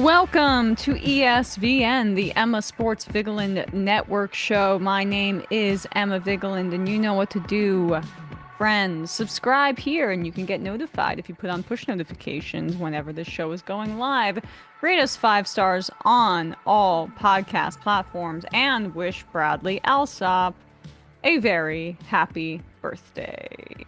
Welcome to ESVN, the Emma Sports Vigeland Network show. My name is Emma Vigeland, and you know what to do. Friends, subscribe here, and you can get notified if you put on push notifications whenever this show is going live. Rate us 5 stars on all podcast platforms, and wish Bradley Alsop a very happy birthday.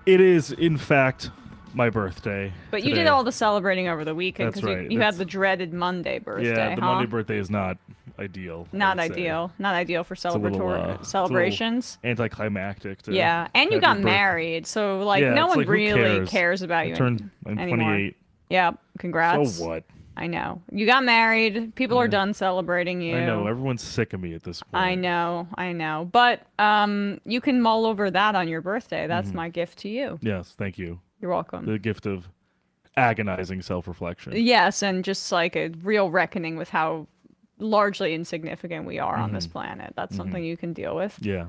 It is, in fact, my birthday. But today. you did all the celebrating over the weekend because right. you had the dreaded Monday birthday. Yeah, the Monday birthday is not ideal. Not ideal. Not ideal for celebratory celebrations. Anticlimactic. Yeah, and you got married, so no one really cares about you I'm anymore. 28. Yeah, congrats. So what? I know. You got married. People are done celebrating you. I know. Everyone's sick of me at this point. I know. But you can mull over that on your birthday. That's my gift to you. Yes, thank you. You're welcome. The gift of agonizing self-reflection. Yes, and just like a real reckoning with how largely insignificant we are on this planet. That's something you can deal with. Yeah.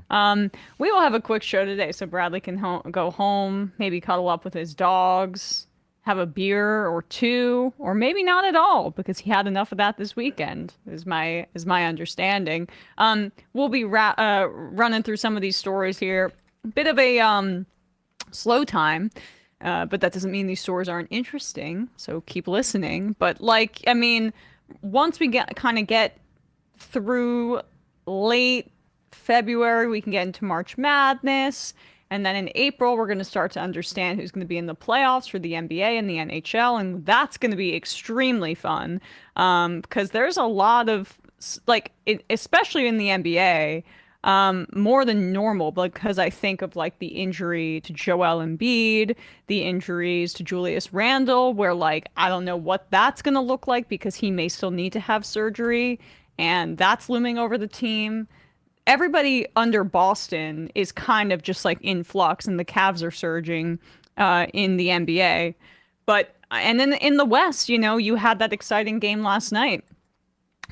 We will have a quick show today, so Bradley can go home, maybe cuddle up with his dogs, have a beer or two, or maybe not at all because he had enough of that this weekend. Is my understanding. We'll be running through some of these stories here. A bit of a slow time. But that doesn't mean these stories aren't interesting, so keep listening. But once we get through late February, we can get into March Madness, and then in April we're going to start to understand who's going to be in the playoffs for the NBA and the NHL, and that's going to be extremely fun because there's a lot of especially in the NBA. More than normal, because I think of the injury to Joel Embiid, the injuries to Julius Randle, where I don't know what that's going to look like because he may still need to have surgery, and that's looming over the team. Everybody under Boston is kind of just in flux, and the Cavs are surging in the NBA. And then in the West, you had that exciting game last night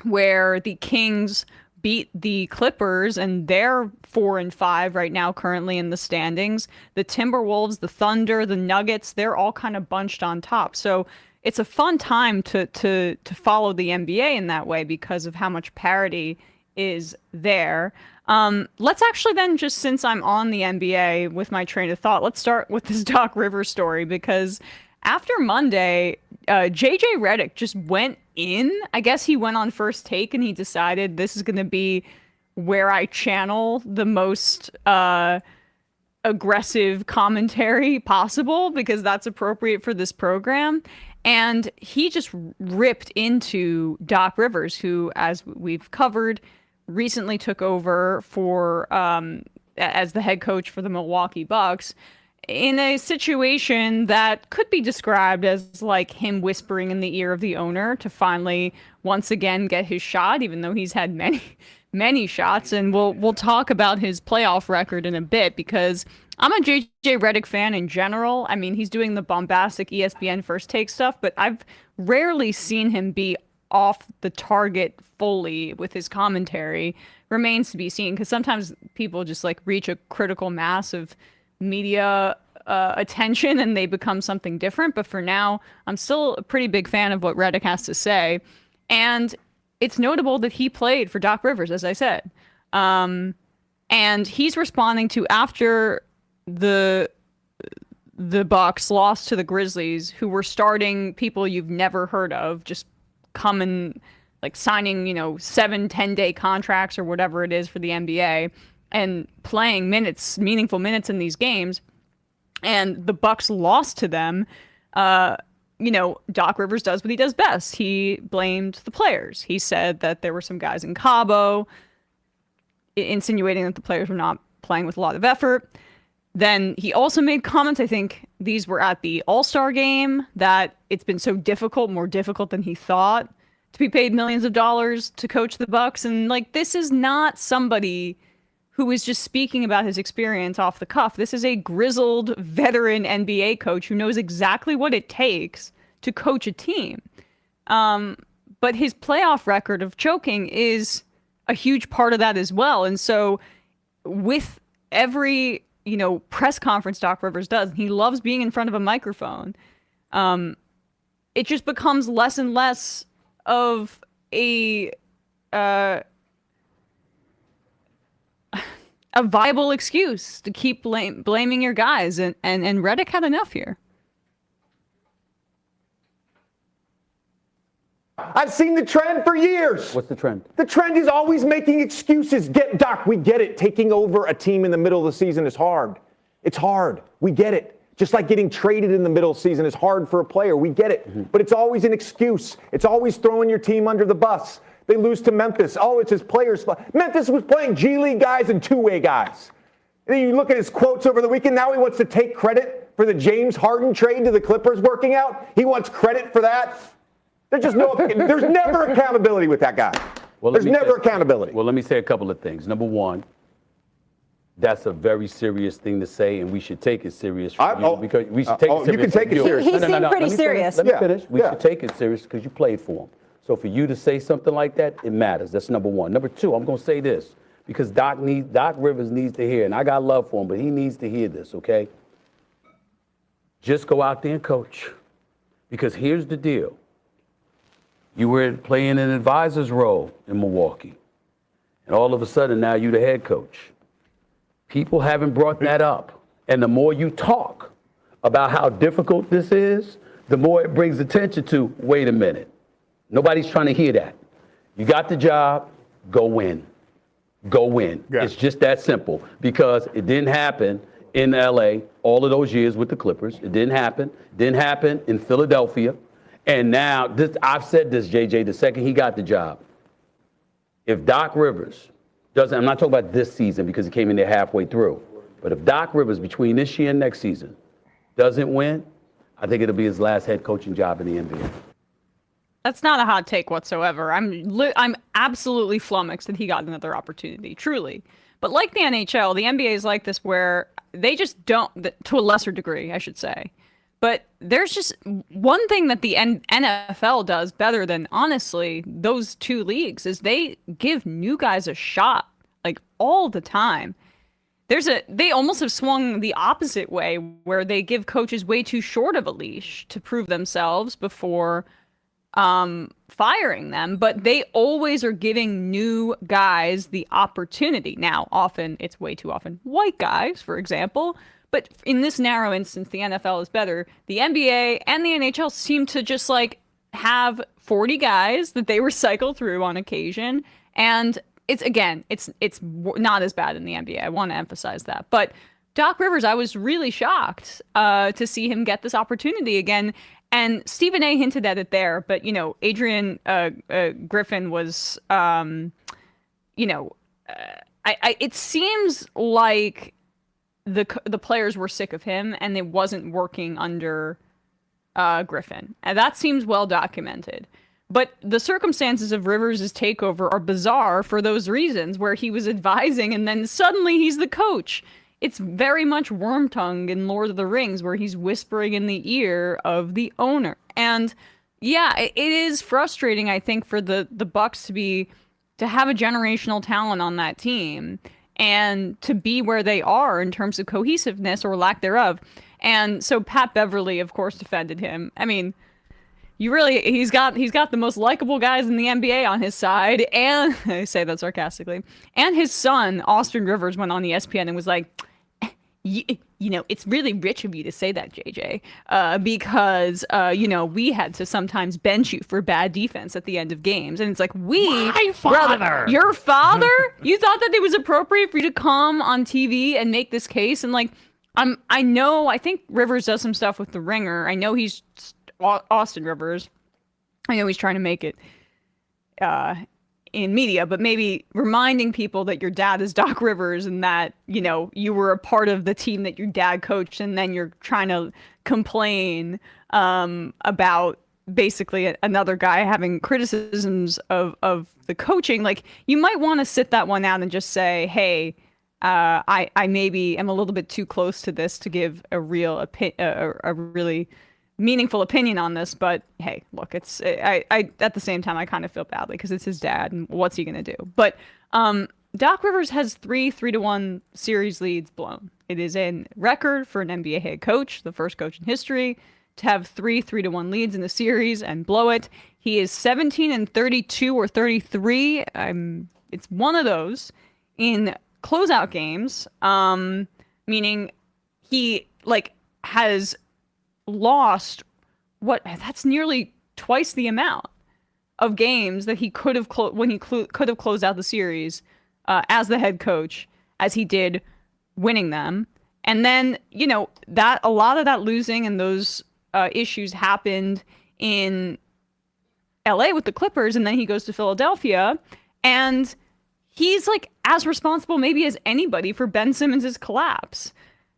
where the Kings beat the Clippers, and they're 4-5 right now currently in the standings. The Timberwolves, the Thunder, the Nuggets, they're all kind of bunched on top. So it's a fun time to follow the NBA in that way because of how much parity is there. Let's actually then, just since I'm on the NBA with my train of thought, let's start with this Doc Rivers story, because after Monday, JJ Redick just went in. I guess he went on First Take and he decided this is going to be where I channel the most aggressive commentary possible because that's appropriate for this program. And he just ripped into Doc Rivers, who, as we've covered, recently took over for as the head coach for the Milwaukee Bucks, in a situation that could be described as him whispering in the ear of the owner to finally once again get his shot, even though he's had many shots. And we'll talk about his playoff record in a bit, because I'm a JJ Redick fan in general. I mean, he's doing the bombastic ESPN First Take stuff, but I've rarely seen him be off the target fully with his commentary. Remains to be seen, because sometimes people just reach a critical mass of media attention and they become something different. But for now, I'm still a pretty big fan of what Redick has to say. And it's notable that he played for Doc Rivers, as I said. And he's responding to, after the Bucks lost to the Grizzlies, who were starting people you've never heard of, just coming, signing, 7-10-day contracts or whatever it is for the NBA, and playing meaningful minutes in these games, and the Bucks lost to them. Doc Rivers does what he does best. He blamed the players. He said that there were some guys in Cabo, insinuating that the players were not playing with a lot of effort. Then he also made comments, I think these were at the All-Star game, that it's been so difficult, more difficult than he thought, to be paid millions of dollars to coach the Bucks. And this is not somebody who is just speaking about his experience off the cuff. This is a grizzled veteran NBA coach who knows exactly what it takes to coach a team. But his playoff record of choking is a huge part of that as well. And so with every, press conference Doc Rivers does, he loves being in front of a microphone. it just becomes less and less of a viable excuse to keep blaming your guys, and Redick had enough here. I've seen the trend for years. What's the trend? The trend is always making excuses. Doc, we get it. Taking over a team in the middle of the season is hard. It's hard. We get it. Just like getting traded in the middle of the season is hard for a player. We get it. Mm-hmm. But it's always an excuse. It's always throwing your team under the bus. They lose to Memphis. Oh, it's his players. Memphis was playing G League guys and two-way guys. And then you look at his quotes over the weekend. Now he wants to take credit for the James Harden trade to the Clippers working out. He wants credit for that. There's never accountability with that guy. Well, there's never accountability. Well, let me say a couple of things. Number one, that's a very serious thing to say, and we should take it serious. Because we should take it serious. You can take it serious. He seemed pretty serious. Let me finish. We should take it serious because you played for him. So for you to say something like that, it matters. That's number one. Number two, I'm going to say this because Doc Rivers needs to hear, and I got love for him, but he needs to hear this, okay? Just go out there and coach. Because here's the deal. You were playing an advisor's role in Milwaukee, and all of a sudden now you're the head coach. People haven't brought that up. And the more you talk about how difficult this is, the more it brings attention to, wait a minute. Nobody's trying to hear that. You got the job, go win. Go win. Yeah. It's just that simple because it didn't happen in LA all of those years with the Clippers. It didn't happen. Didn't happen in Philadelphia. And now, I've said this, JJ, the second he got the job. If Doc Rivers doesn't, I'm not talking about this season because he came in there halfway through, but if Doc Rivers between this year and next season doesn't win, I think it'll be his last head coaching job in the NBA. That's not a hot take whatsoever. I'm absolutely flummoxed that he got another opportunity, truly. But like the NHL, the NBA is like this where they just don't, to a lesser degree, I should say. But there's just one thing that the NFL does better than, honestly, those two leagues is they give new guys a shot, like, all the time. They almost have swung the opposite way, where they give coaches way too short of a leash to prove themselves before firing them. But they always are giving new guys the opportunity. Now, it's way too often white guys, for example. But in this narrow instance, the NFL is better. The NBA and the NHL seem to just like have 40 guys that they recycle through on occasion. And it's not as bad in the NBA. I want to emphasize that. But Doc Rivers, I was really shocked to see him get this opportunity again. And Stephen A. hinted at it there. But, Adrian Griffin was, it seems like the players were sick of him and it wasn't working under Griffin. And that seems well documented. But the circumstances of Rivers' takeover are bizarre for those reasons, where he was advising and then suddenly he's the coach. It's very much Wormtongue in Lord of the Rings, where he's whispering in the ear of the owner. And yeah, it is frustrating, I think, for the Bucks to have a generational talent on that team and to be where they are in terms of cohesiveness or lack thereof. And so Pat Beverly, of course, defended him. I mean, he's got the most likable guys in the NBA on his side, and I say that sarcastically. And his son, Austin Rivers, went on ESPN and was like, it's really rich of you to say that, JJ, because we had to sometimes bench you for bad defense at the end of games. And it's like, my father, brother, your father? You thought that it was appropriate for you to come on TV and make this case? And like, I think Rivers does some stuff with the Ringer. I know he's Austin Rivers. I know he's trying to make it in media, but maybe reminding people that your dad is Doc Rivers and that, you were a part of the team that your dad coached, and then you're trying to complain about basically another guy having criticisms of the coaching. Like, you might want to sit that one out and just say, hey, I maybe am a little bit too close to this to give a really meaningful opinion on this, but hey, look, I at the same time I kind of feel badly because it's his dad and what's he gonna do? But Doc Rivers has 3-1 series leads blown. It is a record for an NBA head coach, the first coach in history to have 3-1 leads in the series and blow it. He is 17-32 or 33. It's one of those in closeout games, meaning he has lost that's nearly twice the amount of games that he could have could have closed out the series as the head coach as he did winning them. And then, that a lot of that losing and those issues happened in LA with the Clippers, and then he goes to Philadelphia, and he's as responsible maybe as anybody for Ben Simmons' collapse.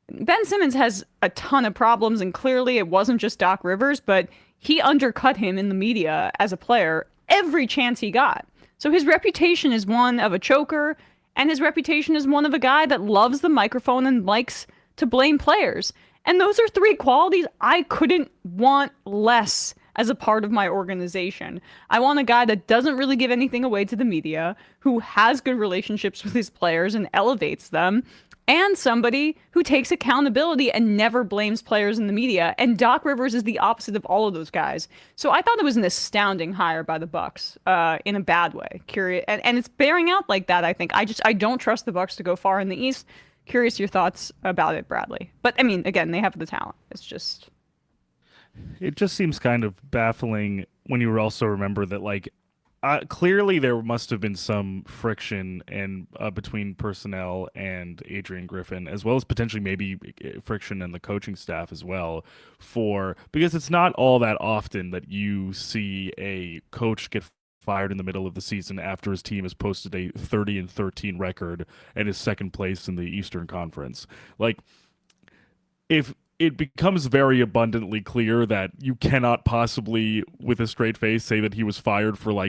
Ben Simmons has a ton of problems, and clearly it wasn't just Doc Rivers, but he undercut him in the media as a player every chance he got. So his reputation is one of a choker, and his reputation is one of a guy that loves the microphone and likes to blame players. And those are three qualities I couldn't want less as a part of my organization. I want a guy that doesn't really give anything away to the media, who has good relationships with his players and elevates them, and somebody who takes accountability and never blames players in the media. And Doc Rivers is the opposite of all of those guys. So I thought it was an astounding hire by the Bucks, in a bad way. Curious, and it's bearing out like that. I think I don't trust the Bucks to go far in the East. Curious your thoughts about it, Bradley. But I mean, again, they have the talent. It just seems kind of baffling when you also remember that clearly there must have been some friction between personnel and Adrian Griffin, as well as potentially maybe friction in the coaching staff as well, because it's not all that often that you see a coach get fired in the middle of the season after his team has posted a 30-13 record and is second place in the Eastern Conference. If it becomes very abundantly clear that you cannot possibly, with a straight face, say that he was fired for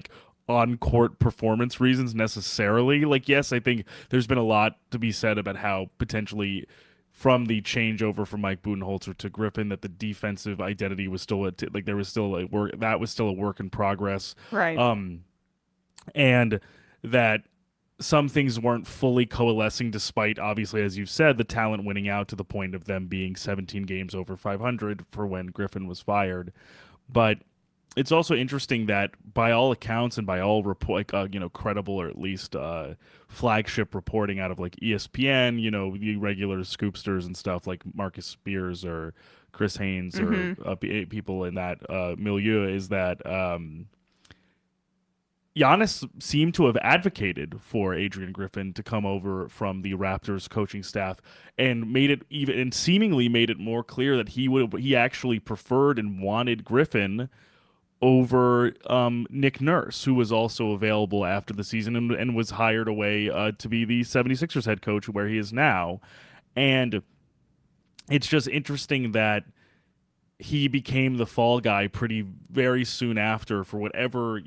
on-court performance reasons necessarily. Yes, I think there's been a lot to be said about how potentially from the changeover from Mike Budenholzer to Griffin, that the defensive identity was still there was still a work in progress, right? And that some things weren't fully coalescing, despite, obviously, as you've said, the talent winning out to the point of them being 17 games over 500 for when Griffin was fired. But it's also interesting that by all accounts and by all credible, or at least flagship reporting out of ESPN, the regular scoopsters and stuff like Marcus Spears or Chris Haynes or people in that milieu, is that Giannis seemed to have advocated for Adrian Griffin to come over from the Raptors coaching staff, and seemingly made it more clear that he actually preferred and wanted Griffin over Nick Nurse, who was also available after the season and was hired away to be the 76ers head coach, where he is now. And it's just interesting that he became the fall guy very soon after for whatever,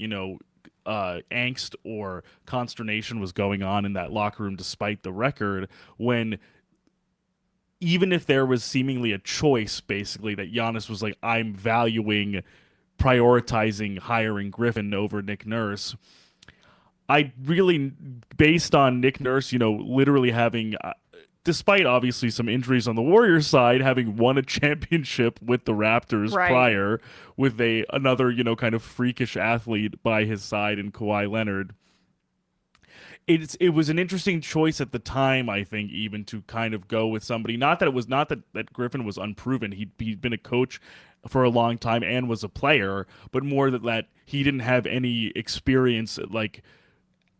angst or consternation was going on in that locker room despite the record, when even if there was seemingly a choice, basically, that Giannis was I'm prioritizing hiring Griffin over Nick Nurse. I really, based on Nick Nurse, literally having, despite obviously some injuries on the Warriors side, having won a championship with the Raptors prior, with another, kind of freakish athlete by his side in Kawhi Leonard. It was an interesting choice at the time, I think, even to kind of go with somebody. Not that Griffin was unproven. He'd been a coach for a long time and was a player, but more that he didn't have any experience,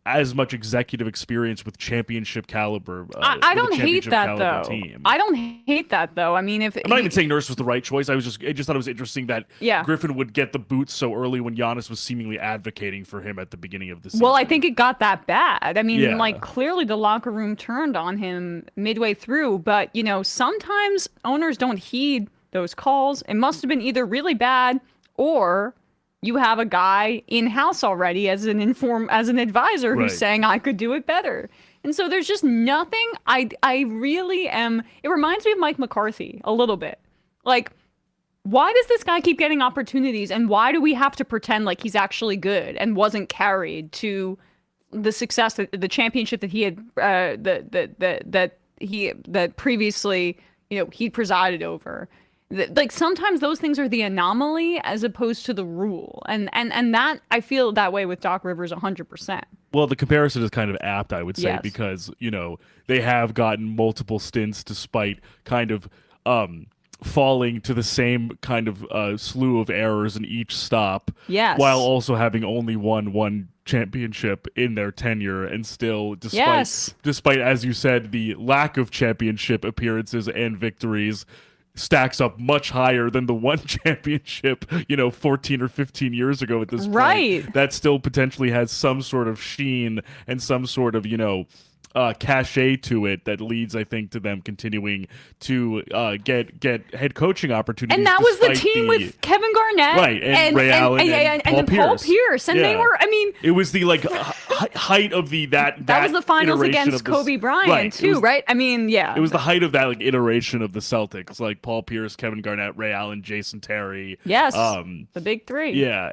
as much executive experience with championship caliber. I don't hate that though. I don't hate that though. I mean, I'm not even saying Nurse was the right choice. I just thought it was interesting that Griffin would get the boots so early when Giannis was seemingly advocating for him at the beginning of the season. Well, I think it got that bad. I mean, clearly the locker room turned on him midway through, but sometimes owners don't heed those calls. It must have been either really bad, or you have a guy in-house already as an advisor who's saying, I could do it better. And so there's just nothing. I really am. It reminds me of Mike McCarthy a little bit. Why does this guy keep getting opportunities, and why do we have to pretend like he's actually good and wasn't carried to the success, the championship that he had, that previously, he presided over? Like sometimes those things are the anomaly as opposed to the rule. And that I feel that way with Doc Rivers 100%. Well, the comparison is kind of apt, I would say, Yes. because, they have gotten multiple stints despite kind of falling to the same kind of slew of errors in each stop. Yes. While also having only won one championship in their tenure, and still, despite, as you said, the lack of championship appearances and victories, stacks up much higher than the one championship, 14 or 15 years ago at this point. Right. That still potentially has some sort of sheen and some sort of, cachet to it that leads, I think, to them continuing to get head coaching opportunities. And that was the team with Kevin Garnett, right, and Ray Allen and Paul Pierce, and they were. I mean, it was the height of that was the finals iteration against of this, Kobe Bryant too, right? I mean, yeah, it was the height of that iteration of the Celtics, like Paul Pierce, Kevin Garnett, Ray Allen, Jason Terry. Yes, the big three. Yeah,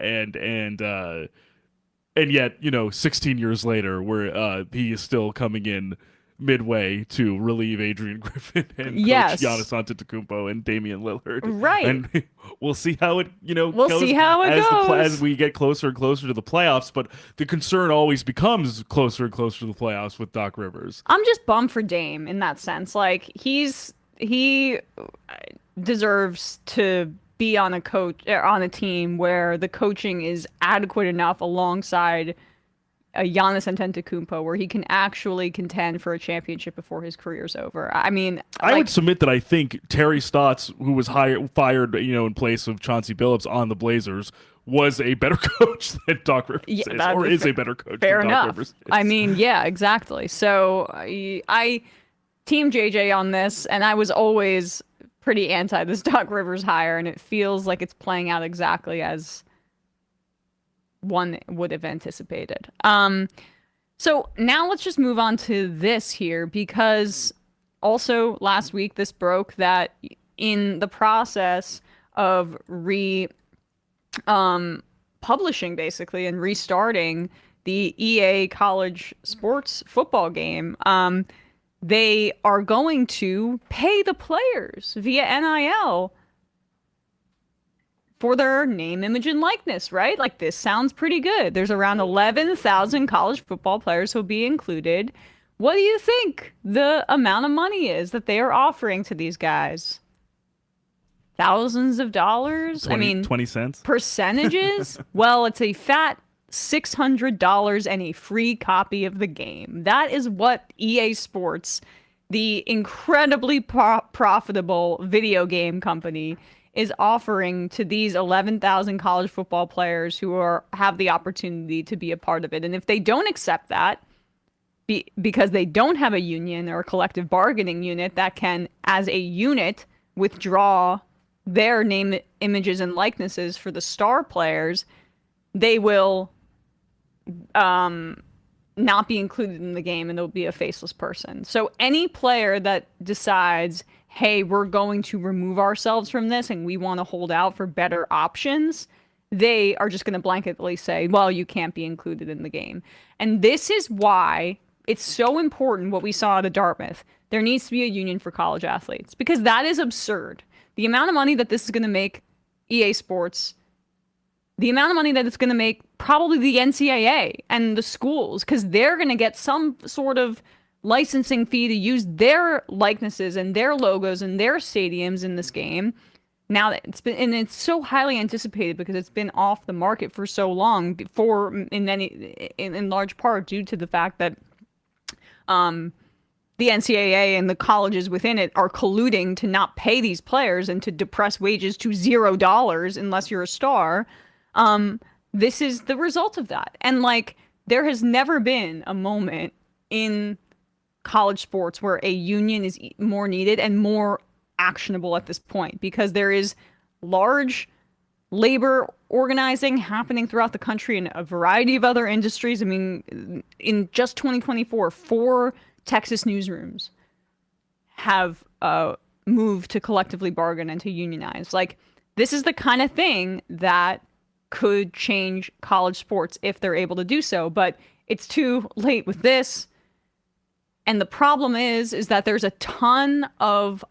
and yet, 16 years later, where he is still coming in midway to relieve Adrian Griffin and coach Giannis Antetokounmpo and Damian Lillard. Right. And we'll see how it, we'll goes see how it goes as we get closer and closer to the playoffs. But the concern always becomes closer and closer to the playoffs with Doc Rivers. I'm just bummed for Dame in that sense. Like he deserves to be on a team where the coaching is adequate enough alongside a Giannis Antetokounmpo where he can actually contend for a championship before his career's over. I mean, I would submit that I think Terry Stotts, who was fired, in place of Chauncey Billups on the Blazers, was a better coach than Doc Rivers is, or is a better coach fair than enough. Doc Rivers is. I mean, yeah, exactly. So I team JJ on this, and I was always pretty anti this Doc Rivers hire, and it feels like it's playing out exactly as one would have anticipated. So now let's just move on to this here, because also last week this broke that in the process of publishing basically and restarting the EA college sports football game, they are going to pay the players via NIL for their name, image, and likeness, right? Like, this sounds pretty good. There's around 11,000 college football players who will be included. What do you think the amount of money is that they are offering to these guys? Thousands of dollars? 20 cents? Percentages? Well, it's a fat $600 and a free copy of the game. That is what EA Sports, the incredibly profitable video game company, is offering to these 11,000 college football players who have the opportunity to be a part of it. And if they don't accept that, because they don't have a union or a collective bargaining unit that can, as a unit, withdraw their name, images, and likenesses for the star players, they will not be included in the game, and they'll be a faceless person. So any player that decides, hey, we're going to remove ourselves from this and we want to hold out for better options, they are just going to blanketly say, well, you can't be included in the game. And this is why it's so important what we saw at Dartmouth. There needs to be a union for college athletes, because that is absurd. The amount of money that this is going to make EA Sports, the amount of money that it's going to make probably the NCAA and the schools, because they're going to get some sort of licensing fee to use their likenesses and their logos and their stadiums in this game. Now that it's so highly anticipated because it's been off the market for so long, in large part due to the fact that the NCAA and the colleges within it are colluding to not pay these players and to depress wages to $0 unless you're a star. This is the result of that. And there has never been a moment in college sports where a union is more needed and more actionable at this point, because there is large labor organizing happening throughout the country in a variety of other industries. I mean, in just 2024, 4 Texas newsrooms have moved to collectively bargain and to unionize. This is the kind of thing that could change college sports if they're able to do so, but it's too late with this. And the problem is that there's a ton of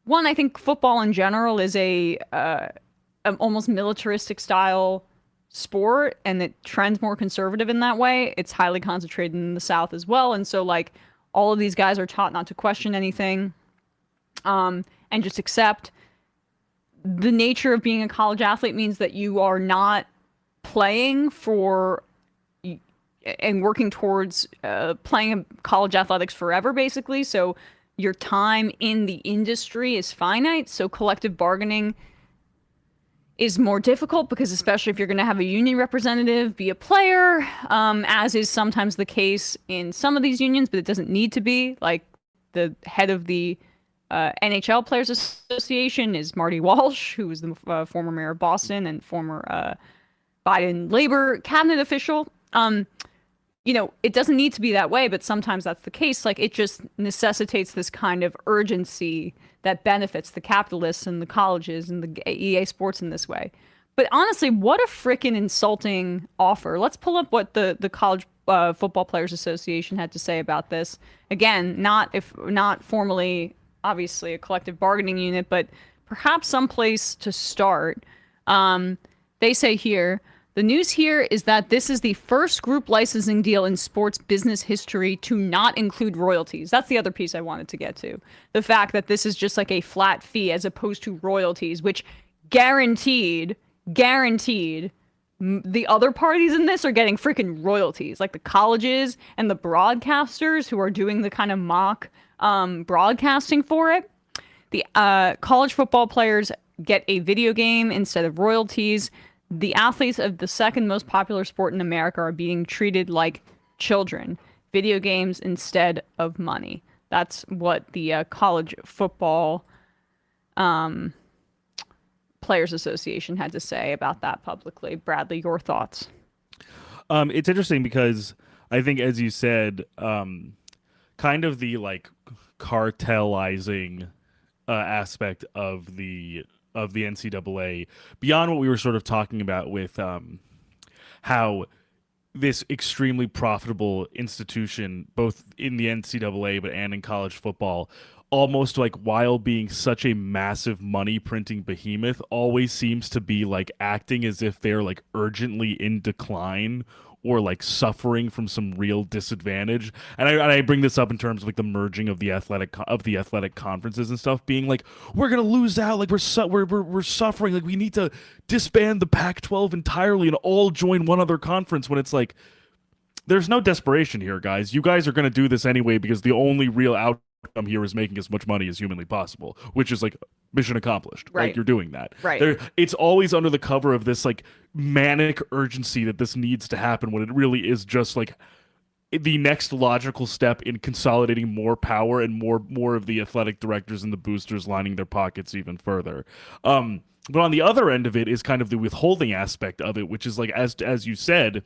one, I think football in general is an almost militaristic style sport, and it trends more conservative in that way. It's highly concentrated in the South as well, and so like all of these guys are taught not to question anything, and just accept. The nature of being a college athlete means that you are not playing for and working towards playing college athletics forever, basically. So your time in the industry is finite. So collective bargaining is more difficult because, especially if you're going to have a union representative be a player, as is sometimes the case in some of these unions, but it doesn't need to be. Like the head of the NHL Players Association is Marty Walsh, who was the former mayor of Boston and former Biden labor cabinet official. It doesn't need to be that way, but sometimes that's the case. Like, it just necessitates this kind of urgency that benefits the capitalists and the colleges and the EA Sports in this way. But honestly, what a freaking insulting offer. Let's pull up what the College Football Players Association had to say about this. Again, not formally, obviously, a collective bargaining unit, but perhaps someplace to start. They say here, the news here is that this is the first group licensing deal in sports business history to not include royalties. That's the other piece I wanted to get to. The fact that this is just like a flat fee as opposed to royalties, which guaranteed, the other parties in this are getting freaking royalties. Like the colleges and the broadcasters who are doing the kind of mock broadcasting for it. The college football players get a video game instead of royalties. The athletes of the second most popular sport in America are being treated like children. Video games instead of money. That's what the College Football Players Association had to say about that publicly. Bradley, your thoughts? It's interesting because I think, as you said, kind of the like cartelizing aspect of the NCAA, beyond what we were sort of talking about with how this extremely profitable institution, both in the NCAA and in college football, almost like while being such a massive money printing behemoth, always seems to be like acting as if they're like urgently in decline or like suffering from some real disadvantage. And I bring this up in terms of like the merging of the athletic conferences and stuff, being like, we're gonna lose out, like we're suffering, like we need to disband the Pac-12 entirely and all join one other conference, when it's like, there's no desperation here, guys. You guys are gonna do this anyway because the only real outcome here is making as much money as humanly possible, which is like mission accomplished. Right. Like, you're doing that. Right. It's always under the cover of this like manic urgency that this needs to happen, when it really is just like the next logical step in consolidating more power and more of the athletic directors and the boosters lining their pockets even further. But on the other end of it is kind of the withholding aspect of it, which is like, as you said,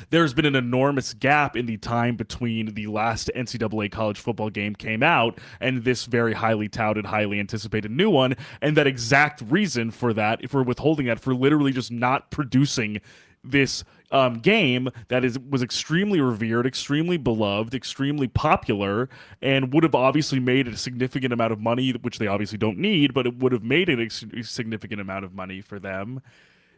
there's been an enormous gap in the time between the last NCAA college football game came out and this very highly touted, highly anticipated new one. And that exact reason for that, for withholding that, for literally just not producing this game that was extremely revered, extremely beloved, extremely popular, and would have obviously made a significant amount of money, which they obviously don't need, but it would have made a significant amount of money for them.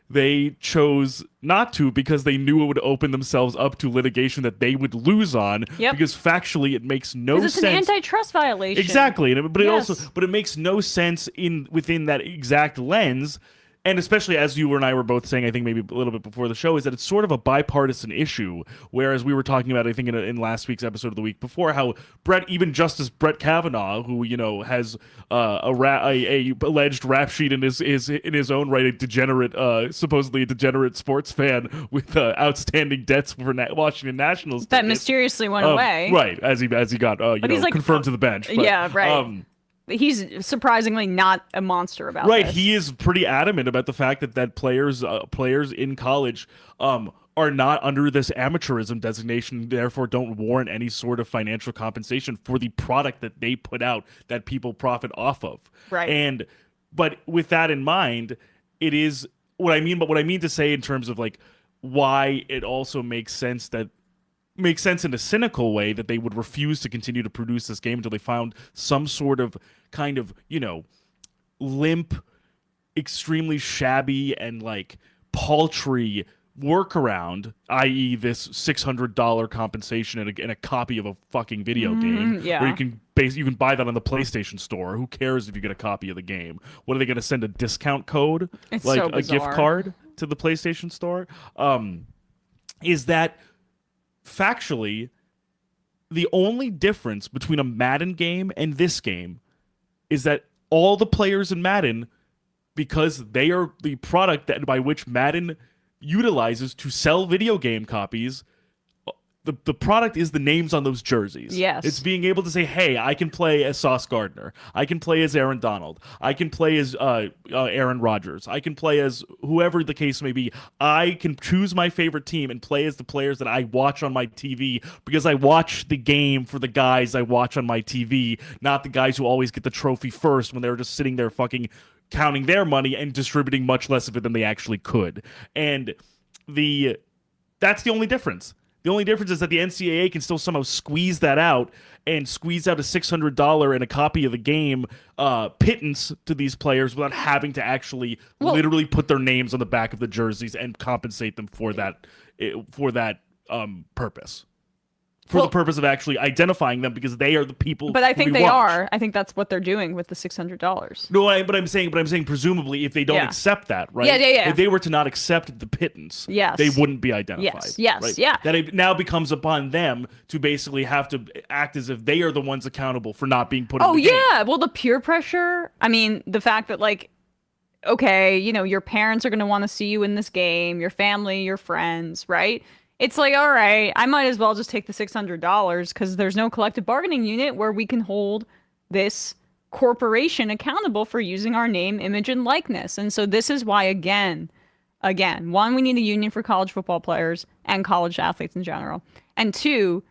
They chose not to because they knew it would open themselves up to litigation that they would lose on. Yep. Because factually, it makes no sense. It's an antitrust violation. Exactly, but Yes. it makes no sense within that exact lens. And especially, as you and I were both saying, I think maybe a little bit before the show, is that it's sort of a bipartisan issue. Whereas we were talking about, I think in last week's episode of the week before, how Justice Brett Kavanaugh, who has a alleged rap sheet in his own right, a degenerate, supposedly a degenerate sports fan with outstanding debts for Washington Nationals That tickets. mysteriously went away. Right, as he got he's like, confirmed to the bench. But, yeah, right. He's surprisingly not a monster about right, this. he is pretty adamant about the fact that players in college are not under this amateurism designation, therefore don't warrant any sort of financial compensation for the product that they put out that people profit off of. Right. But with that in mind, it is what I mean. But what I mean to say in terms of like why it also makes sense that makes sense in a cynical way that they would refuse to continue to produce this game until they found some sort of kind of, limp, extremely shabby and like paltry workaround, i.e. this $600 compensation and a copy of a fucking video game where you can buy that on the PlayStation Store. Who cares if you get a copy of the game? What are they going to send a discount code? It's like so a gift card to the PlayStation Store? Is that factually the only difference between a Madden game and this game is that all the players in Madden, because they are the product that by which Madden utilizes to sell video game copies, the product is the names on those jerseys. Yes. It's being able to say, hey, I can play as Sauce Gardner. I can play as Aaron Donald. I can play as Aaron Rodgers. I can play as whoever the case may be. I can choose my favorite team and play as the players that I watch on my TV because I watch the game for the guys I watch on my TV, not the guys who always get the trophy first when they're just sitting there fucking counting their money and distributing much less of it than they actually could. And that's the only difference. The only difference is that the NCAA can still somehow squeeze that out and squeeze out a $600 and a copy of the game pittance to these players without having to actually literally put their names on the back of the jerseys and compensate them for that purpose. For the purpose of actually identifying them because they are the people. But I think they watch. are. I think that's what they're doing with the $600. No, but I'm saying presumably if they don't accept that, right? Yeah. If they were to not accept the pittance, they wouldn't be identified. Yes, right? yeah. That it now becomes upon them to basically have to act as if they are the ones accountable for not being put in the game. Oh, yeah. Well, the peer pressure. I mean, the fact that, like, okay, your parents are going to want to see you in this game, your family, your friends, right? It's like, all right, I might as well just take the $600 because there's no collective bargaining unit where we can hold this corporation accountable for using our name, image, and likeness. And so this is why, again, one, we need a union for college football players and college athletes in general. And two,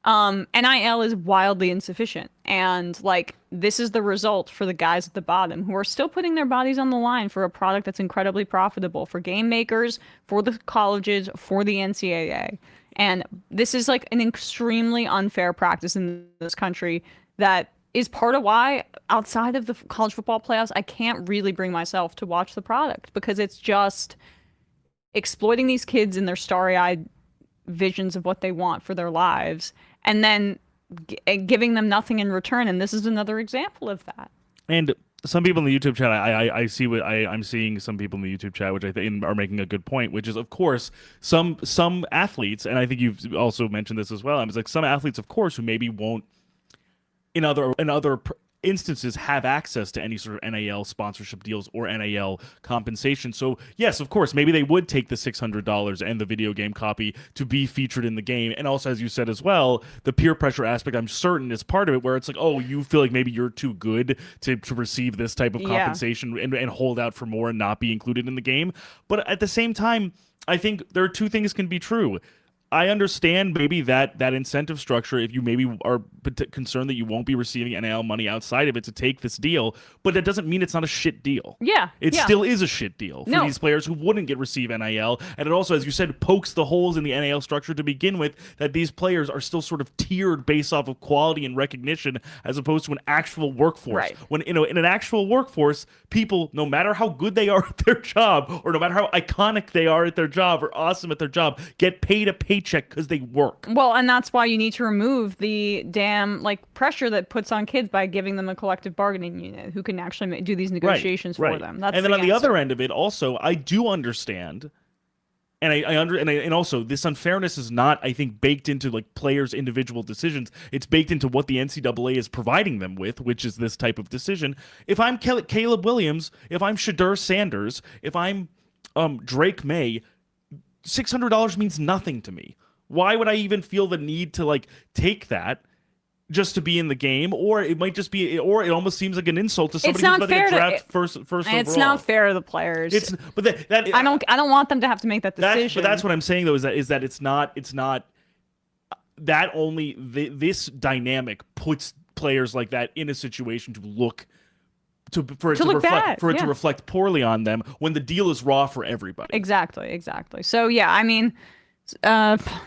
NIL is wildly insufficient. And like, this is the result for the guys at the bottom who are still putting their bodies on the line for a product that's incredibly profitable for game makers, for the colleges, for the NCAA. And this is like an extremely unfair practice in this country that is part of why outside of the college football playoffs, I can't really bring myself to watch the product because it's just exploiting these kids in their starry-eyed visions of what they want for their lives and then giving them nothing in return. And this is another example of that. And some people in the YouTube chat, I see what I'm seeing some people in the YouTube chat, which I think are making a good point, which is, of course, some athletes, and I think you've also mentioned this as well. I was like, some athletes, of course, who maybe won't in other instances have access to any sort of NIL sponsorship deals or NIL compensation. So yes, of course, maybe they would take the $600 and the video game copy to be featured in the game. And also, as you said as well, the peer pressure aspect, I'm certain, is part of it, where it's like, oh, you feel like maybe you're too good to receive this type of compensation and hold out for more and not be included in the game. But at the same time, I think there are two things can be true. I understand maybe that incentive structure if you maybe are concerned that you won't be receiving NIL money outside of it to take this deal, but that doesn't mean it's not a shit deal. Yeah. It still is a shit deal for these players who wouldn't receive NIL. And it also, as you said, pokes the holes in the NIL structure to begin with, that these players are still sort of tiered based off of quality and recognition as opposed to an actual workforce. Right. When, in an actual workforce, people, no matter how good they are at their job or no matter how iconic they are at their job or awesome at their job, get paid a paycheck because they work. Well, and that's why you need to remove the damn pressure that puts on kids by giving them a collective bargaining unit who can actually do these negotiations for them. That's and then on the other end of it, also, I do understand, and also this unfairness is not, I think, baked into players' individual decisions. It's baked into what the NCAA is providing them with, which is this type of decision. If I'm Caleb Williams, if I'm Shedeur Sanders, if I'm Drake May, $600 means nothing to me. Why would I even feel the need to take that just to be in the game? Or it might just be, or it almost seems like an insult to somebody who's about to get drafted first overall. It's not fair to the players. I don't want them to have to make that decision. But that's what I'm saying though, is that it's not that only this dynamic puts players like that in a situation to look. For it to reflect poorly on them when the deal is raw for everybody. Exactly. So yeah, I mean,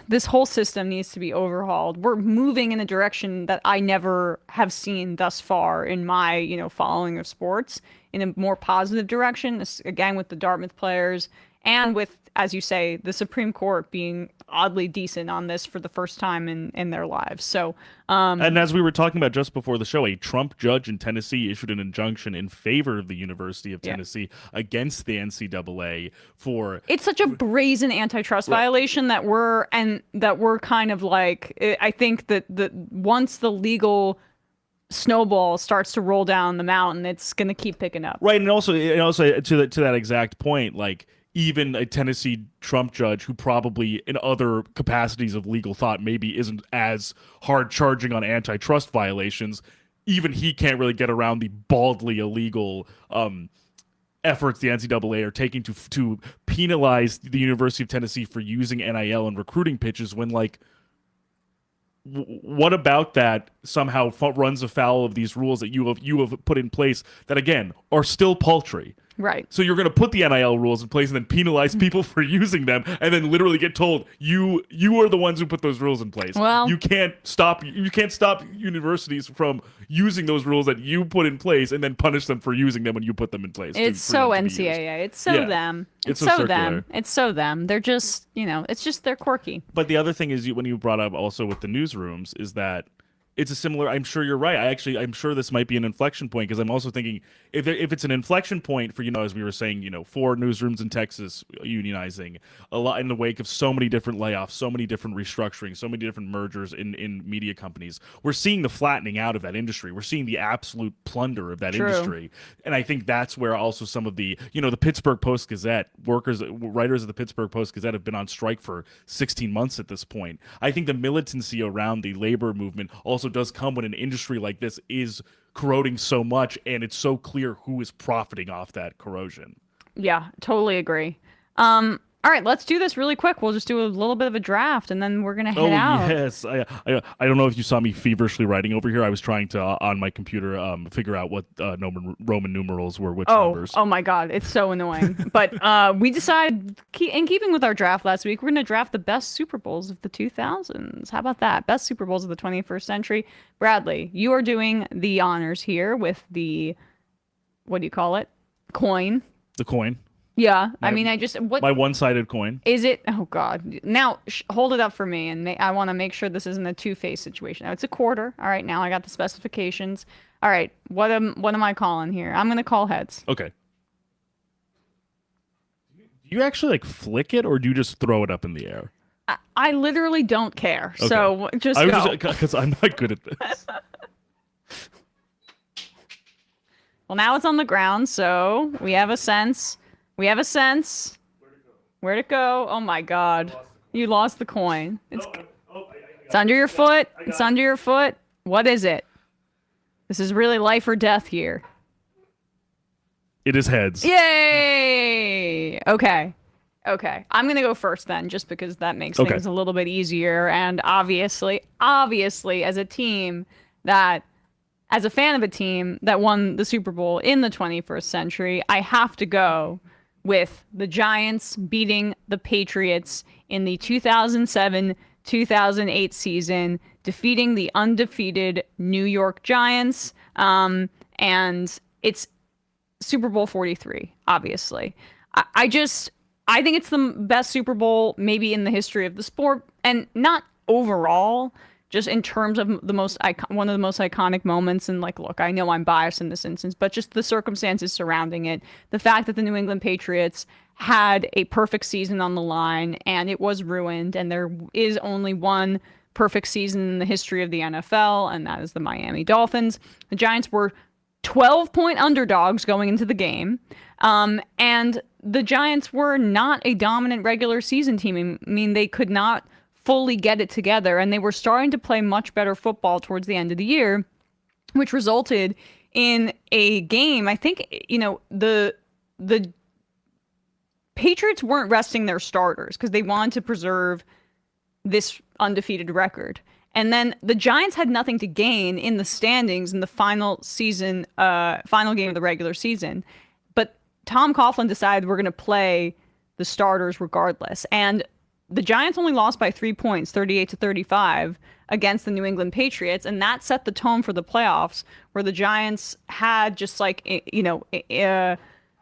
This whole system needs to be overhauled. We're moving in a direction that I never have seen thus far in my, following of sports, in a more positive direction. Again, with the Dartmouth players and with, as you say, the Supreme Court being oddly decent on this for the first time in their lives. So, and as we were talking about just before the show, a Trump judge in Tennessee issued an injunction in favor of the University of Tennessee against the NCAA for. It's such a brazen antitrust violation that we're kind of like. I think that once the legal snowball starts to roll down the mountain, it's going to keep picking up. Right, and also to that exact point, like, even a Tennessee Trump judge who probably in other capacities of legal thought maybe isn't as hard charging on antitrust violations, even he can't really get around the baldly illegal efforts the NCAA are taking to penalize the University of Tennessee for using NIL and recruiting pitches when, like, what about that somehow runs afoul of these rules that you have put in place that, again, are still paltry. Right. So you're going to put the NIL rules in place and then penalize people for using them, and then literally get told you are the ones who put those rules in place. Well, you can't stop universities from using those rules that you put in place and then punish them for using them when you put them in place. It's so NCAA. It's so them. It's so them. It's so them. They're just, it's just they're quirky. But the other thing is, when you brought up also with the newsrooms, is that it's a similar. I'm sure you're right. I'm sure this might be an inflection point, because I'm also thinking if it's an inflection point for, as we were saying, 4 newsrooms in Texas unionizing, a lot in the wake of so many different layoffs, so many different restructurings, so many different mergers in media companies. We're seeing the flattening out of that industry. We're seeing the absolute plunder of that industry, and I think that's where also some of the the Pittsburgh Post-Gazette writers of the Pittsburgh Post-Gazette have been on strike for 16 months at this point. I think the militancy around the labor movement also does come when an industry like this is corroding so much, and it's so clear who is profiting off that corrosion. Yeah, totally agree. All right, let's do this really quick. We'll just do a little bit of a draft, and then we're gonna head out. Yes, I don't know if you saw me feverishly writing over here. I was trying to on my computer figure out what Roman numerals were, which numbers. Oh my God, it's so annoying. But we decided, in keeping with our draft last week, we're gonna draft the best Super Bowls of the 2000s. How about that? Best Super Bowls of the 21st century. Bradley, you are doing the honors here with the, what do you call it? Coin. The coin. Yeah, my one-sided coin. Is it? Oh God! Now hold it up for me, and I want to make sure this isn't a two-faced situation. Now it's a quarter. All right, now I got the specifications. All right, what am I calling here? I'm gonna call heads. Okay. Do you actually flick it, or do you just throw it up in the air? I literally don't care. Okay. So just go. Because I'm not good at this. Well, now it's on the ground, so we have a sense. Where'd it go? Oh my God. You lost the coin. It's under your foot. It's under your foot. What is it? This is really life or death here. It is heads. Yay! Okay. I'm going to go first then, just because that makes things a little bit easier. And obviously, as a fan of a team that won the Super Bowl in the 21st century, I have to go with the Giants beating the Patriots in the 2007-2008 season, defeating the undefeated New York Giants. And it's Super Bowl 43, obviously. I think it's the best Super Bowl maybe in the history of the sport, and not overall, just in terms of one of the most iconic moments. And look, I know I'm biased in this instance, but just the circumstances surrounding it, the fact that the New England Patriots had a perfect season on the line and it was ruined, and there is only one perfect season in the history of the NFL, and that is the Miami Dolphins. The Giants were 12-point underdogs going into the game, and the Giants were not a dominant regular season team. I mean, they could not fully get it together, and they were starting to play much better football towards the end of the year, which resulted in a game. I think, the Patriots weren't resting their starters because they wanted to preserve this undefeated record. And then the Giants had nothing to gain in the standings in the final game of the regular season. But Tom Coughlin decided we're going to play the starters regardless. And the Giants only lost by 3 points, 38-35, against the New England Patriots, and that set the tone for the playoffs, where the Giants had just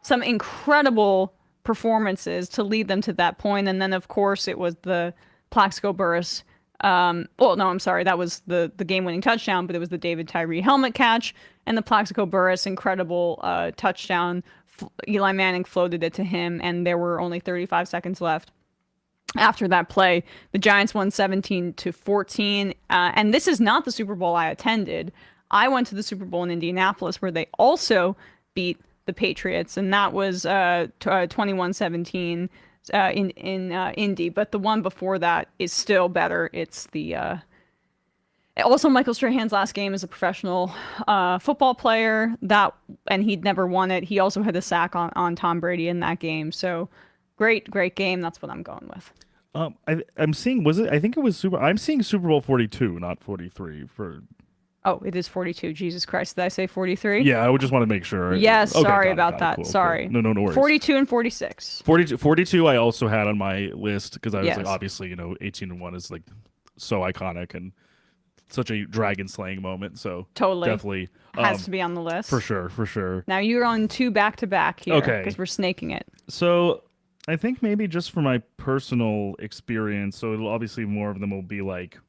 some incredible performances to lead them to that point. And then, of course, it was the Plaxico Burress. Well, no, I'm sorry, that was the game-winning touchdown, but it was the David Tyree helmet catch and the Plaxico Burress incredible touchdown. Eli Manning floated it to him, and there were only 35 seconds left. After that play, the Giants won 17-14. And this is not the Super Bowl I attended. I went to the Super Bowl in Indianapolis, where they also beat the Patriots, and that was 21-17 in Indy. But the one before that is still better. It's the also Michael Strahan's last game as a professional football player, and he'd never won it. He also had a sack on Tom Brady in that game. So great game. That's what I'm going with. I'm seeing, I think it was I'm seeing Super Bowl 42, not 43 for. Oh, it is 42. Jesus Christ. Did I say 43? Yeah, I would just want to make sure. Yes, Okay, sorry got it, about got it, that. cool, Sorry. Cool. No worries. 42 and 46. 42 I also had on my list because I was Yes. like, obviously, 18-1 is like so iconic and such a dragon slaying moment. So Totally. definitely Has to be on the list. for sure. Now you're on 2 back-to-back here. Okay. Because we're snaking it. So I think maybe just for my personal experience, so it'll obviously more of them will be like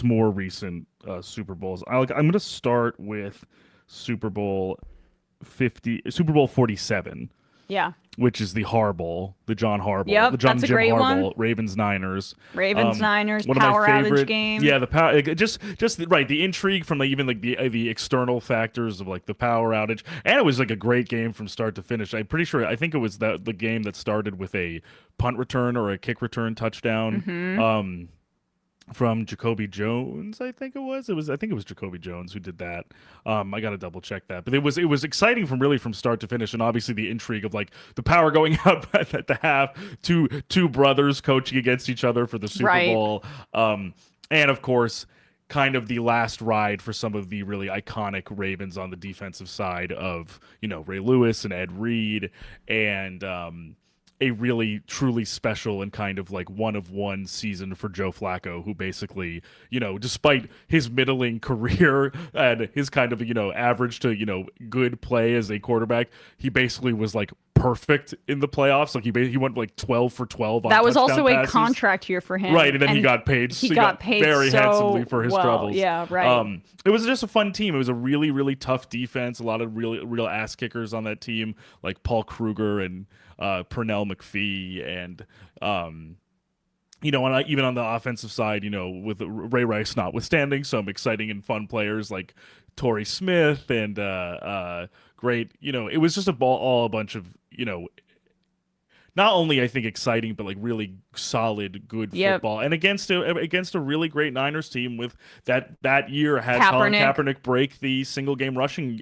more recent Super Bowls. I'm going to start with Super Bowl 47. Yeah. Which is the Harbaugh, the John Harbaugh, Yep, the John that's a Jim great Harbaugh, one. Ravens-Niners. Ravens-Niners, One of my power outage favorite game. Yeah, the power, just right, the intrigue from the external factors of like the power outage, and it was like a great game from start to finish. I think it was the game that started with a punt return or a kick return touchdown. Mm-hmm. From Jacoby Jones, I think it was. I think it was Jacoby Jones who did that. I got to double check that, but it was exciting from start to finish, and obviously the intrigue of like the power going out at the half, two brothers coaching against each other for the Super Bowl, and of course, kind of the last ride for some of the really iconic Ravens on the defensive side of Ray Lewis and Ed Reed, and a really truly special and kind of like one of one season for Joe Flacco, who basically, despite his middling career and his kind of, average to, good play as a quarterback, he basically was like perfect in the playoffs. Like he went like 12 for 12 on That was also passes. a contract year for him. Right, and then he got paid. He got paid very so handsomely for his well. troubles. Yeah, right. It was just a fun team. It was a really, really tough defense. A lot of real ass kickers on that team, like Paul Kruger and Pernell McPhee, and even on the offensive side, with Ray Rice notwithstanding, some exciting and fun players like Torrey Smith and great. It was just a bunch of not only I think exciting, but like really solid, good football, and against a really great Niners team with that year had Colin Kaepernick break the single game rushing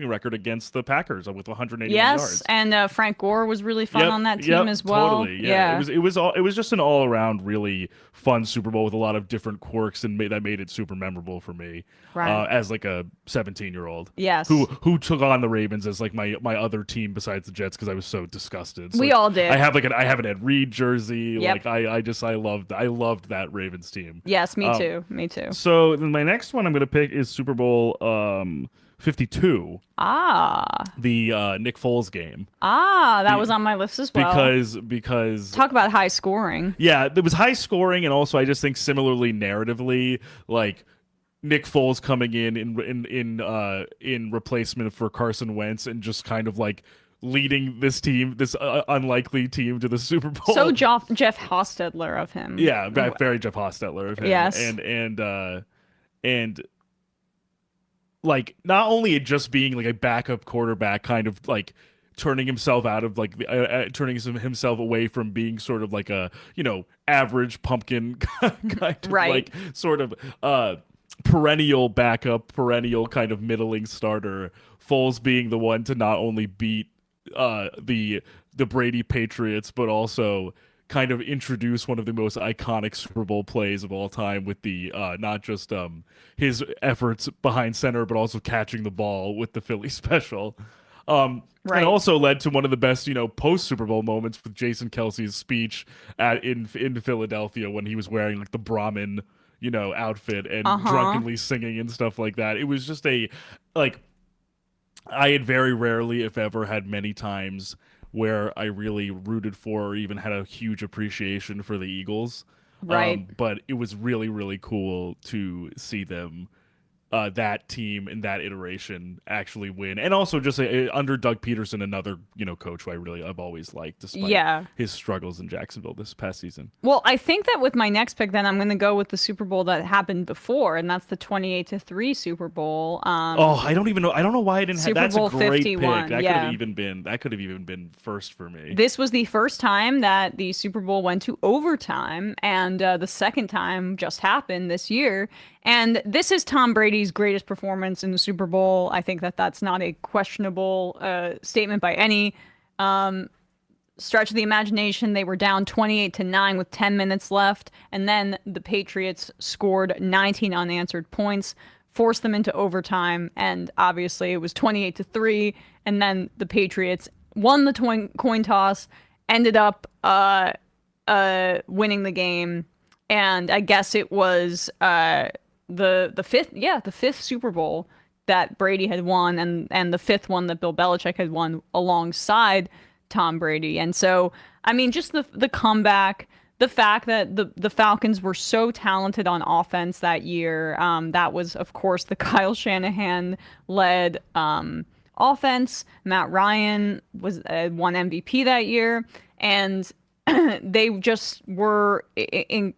record against the Packers with 180 yards. Yes, and Frank Gore was really fun on that team as well. Totally, yeah. It was just an all around really fun Super Bowl with a lot of different quirks, and that made it super memorable for me. Right. As like a 17-year-old. Yes. Who took on the Ravens as like my other team besides the Jets because I was so disgusted. So, we all did. I have an Ed Reed jersey. Yep. Like I loved that Ravens team. Yes, me too. Me too. So then my next one I'm gonna pick is Super Bowl 52. The Nick Foles game. That was on my list as well. Because talk about high scoring. Yeah, it was high scoring, and also I just think similarly narratively, like Nick Foles coming in replacement for Carson Wentz and just kind of like leading this team, this unlikely team, to the Super Bowl. So Jeff Hostetler of him. Yeah, very Jeff Hostetler of him. Yes. And like not only it just being like a backup quarterback, kind of like turning himself out of like turning himself away from being sort of like a average pumpkin kind of like sort of perennial backup, perennial kind of middling starter. Foles being the one to not only beat the Brady Patriots, but also kind of introduce one of the most iconic Super Bowl plays of all time with the not just his efforts behind center, but also catching the ball with the Philly special. Right. And also led to one of the best, post Super Bowl moments with Jason Kelsey's speech in Philadelphia when he was wearing like the Brahmin, outfit and drunkenly singing and stuff like that. It was just like, I had very rarely, if ever, had many times where I really rooted for or even had a huge appreciation for the Eagles. Right. But it was really, really cool to see them, that team in that iteration, actually win. And also just under Doug Peterson, another, coach who I've always liked, despite his struggles in Jacksonville this past season. Well, I think that with my next pick, then I'm going to go with the Super Bowl that happened before, and that's the 28-3 Super Bowl. I don't even know. I don't know why I didn't have. Super That's Bowl a great 51, pick. yeah. That could have even been first for me. This was the first time that the Super Bowl went to overtime, and the second time just happened this year. And this is Tom Brady's greatest performance in the Super Bowl. I think that that's not a questionable statement by any stretch of the imagination. They were down 28-9 with 10 minutes left, and then the Patriots scored 19 unanswered points, forced them into overtime, and obviously it was 28-3. And then the Patriots won the coin toss, ended up winning the game, and I guess it was the fifth Super Bowl that Brady had won, and the fifth one that Bill Belichick had won alongside Tom Brady. And so, I mean, just the comeback, the fact that the Falcons were so talented on offense that year, that was, of course, the Kyle Shanahan led offense. Matt Ryan was won MVP that year, and they just were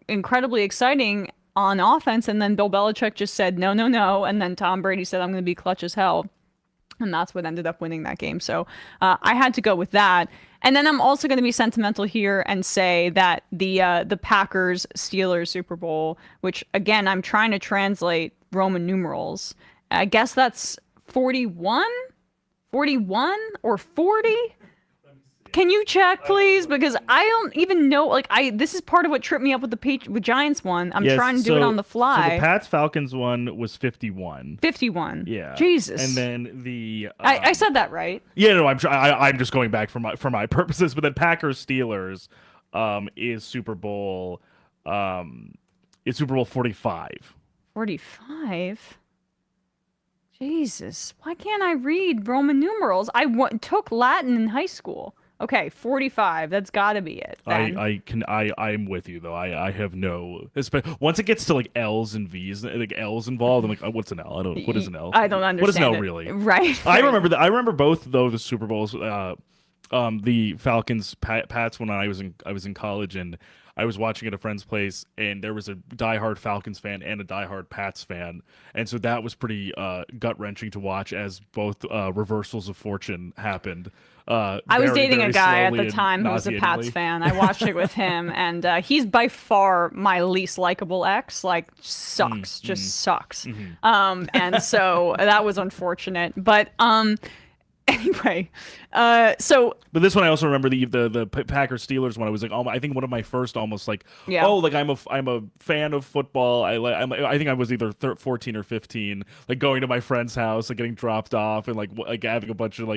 incredibly exciting on offense. And then Bill Belichick just said, no, no, no. And then Tom Brady said, I'm going to be clutch as hell. And that's what ended up winning that game. So I had to go with that. And then I'm also going to be sentimental here and say that the Packers-Steelers Super Bowl, which, again, I'm trying to translate Roman numerals. I guess that's 41 or 40? Can you check, please? Because I don't even know. Like, this is part of what tripped me up with with Giants one. I'm trying to do it on the fly. So the Pats Falcons one was 51. 51. Yeah. Jesus. And then the I said that right. Yeah, no, I'm just going back for my purposes. But then Packers Steelers is Super Bowl 45. 45. Jesus, why can't I read Roman numerals? I took Latin in high school. Okay, 45. That's got to be it. Then. I'm with you though. I have no. Once it gets to like L's and V's, like L's involved, I'm like, oh, what's an L? What is an L? I don't understand. What is an L it. really? Right. I remember both though the Super Bowls. The Falcons Pats when I was in college, and I was watching at a friend's place, and there was a diehard Falcons fan and a diehard Pats fan, and so that was pretty gut wrenching to watch as both reversals of fortune happened. I was dating a guy at the time who was a Pats nauseatingly. fan. I watched it with him, and he's by far my least likable ex. Like, sucks, just sucks. Mm-hmm. And so that was unfortunate. But anyway, so. But this one I also remember the Packers Steelers one. I was like, I think one of my first almost like, Yeah. like I'm a fan of football. I think I was either 14 or 15, like going to my friend's house, like getting dropped off, and like having a bunch of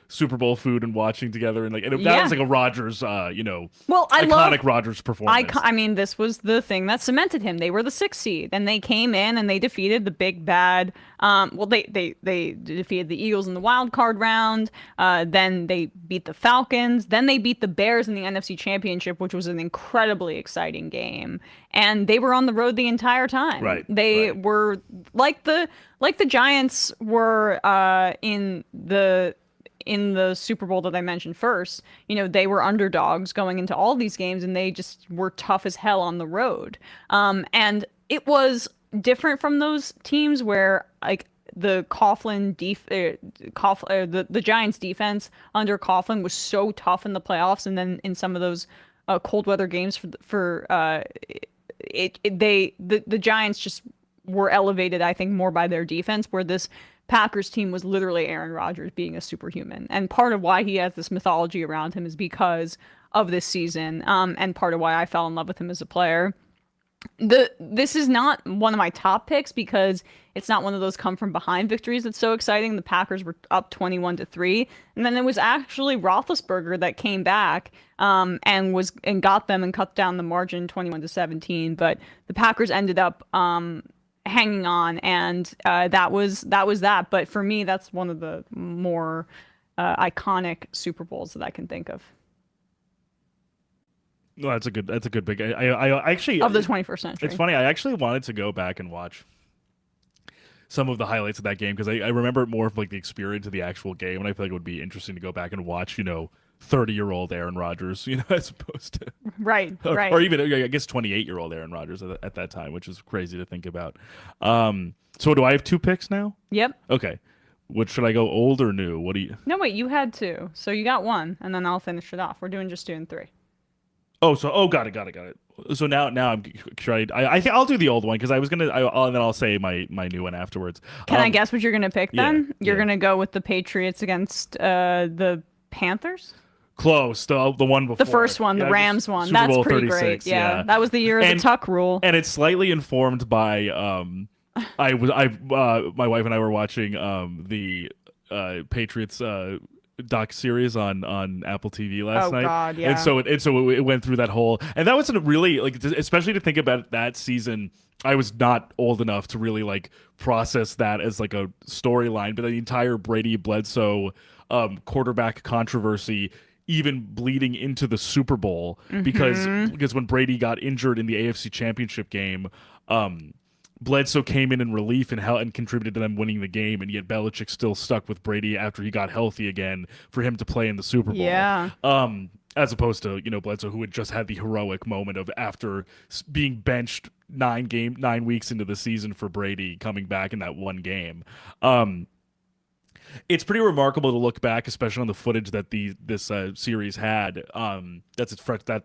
Super Bowl food and watching together, and that was like a Rodgers, iconic Rodgers performance. I mean, this was the thing that cemented him. They were the 6th seed, and they came in and they defeated the big bad. They defeated the Eagles in the wild card round. Then they beat the Falcons. Then they beat the Bears in the NFC Championship, which was an incredibly exciting game. And they were on the road the entire time. Right. They were like the Giants were in the Super Bowl that I mentioned first. They were underdogs going into all these games, and they just were tough as hell on the road. And it was different from those teams where the the Giants defense under Coughlin was so tough in the playoffs, and then in some of those cold weather games the Giants just were elevated, I think, more by their defense, where this Packers team was literally Aaron Rodgers being a superhuman. And part of why he has this mythology around him is because of this season, and part of why I fell in love with him as a player. This is not one of my top picks because it's not one of those come from behind victories that's so exciting. The Packers were up 21-3, and then it was actually Roethlisberger that came back and got them and cut down the margin 21-17. But the Packers ended up hanging on, and that was that. But for me, that's one of the more iconic Super Bowls that I can think of. No, that's a good pick. I actually Of the 21st century. It's funny. I actually wanted to go back and watch some of the highlights of that game because I remember it more of like the experience of the actual game, and I feel like it would be interesting to go back and watch, 30-year-old Aaron Rodgers, as opposed to Right. or even I guess 28-year-old Aaron Rodgers at that time, which is crazy to think about. So do I have 2 picks now? Yep. Okay. What should I go, old or new? What do you? No, wait, you had 2. So you got 1, and then I'll finish it off. We're just doing 3. Got it. So now I'm trying. I think I'll do the old one because I was gonna. And then I'll say my new one afterwards. Can I guess what you're gonna pick then? Yeah, You're gonna go with the Patriots against the Panthers. Close. The one before. The first one, the Rams one. Super That's Bowl pretty 36, great. Yeah, that was the year of the Tuck rule. And it's slightly informed by my wife and I were watching the Patriots doc series on Apple TV last night. Oh God, yeah. And so it went through that whole, and that was a really especially to think about that season. I was not old enough to really process that as like a storyline, but the entire Brady Bledsoe quarterback controversy even bleeding into the Super Bowl because when Brady got injured in the AFC Championship game, Bledsoe came in relief and contributed to them winning the game, and yet Belichick still stuck with Brady after he got healthy again for him to play in the Super Bowl. Yeah. As opposed to Bledsoe, who had just had the heroic moment of after being benched 9 weeks into the season for Brady coming back in that one game. It's pretty remarkable to look back, especially on the footage that this series had. That's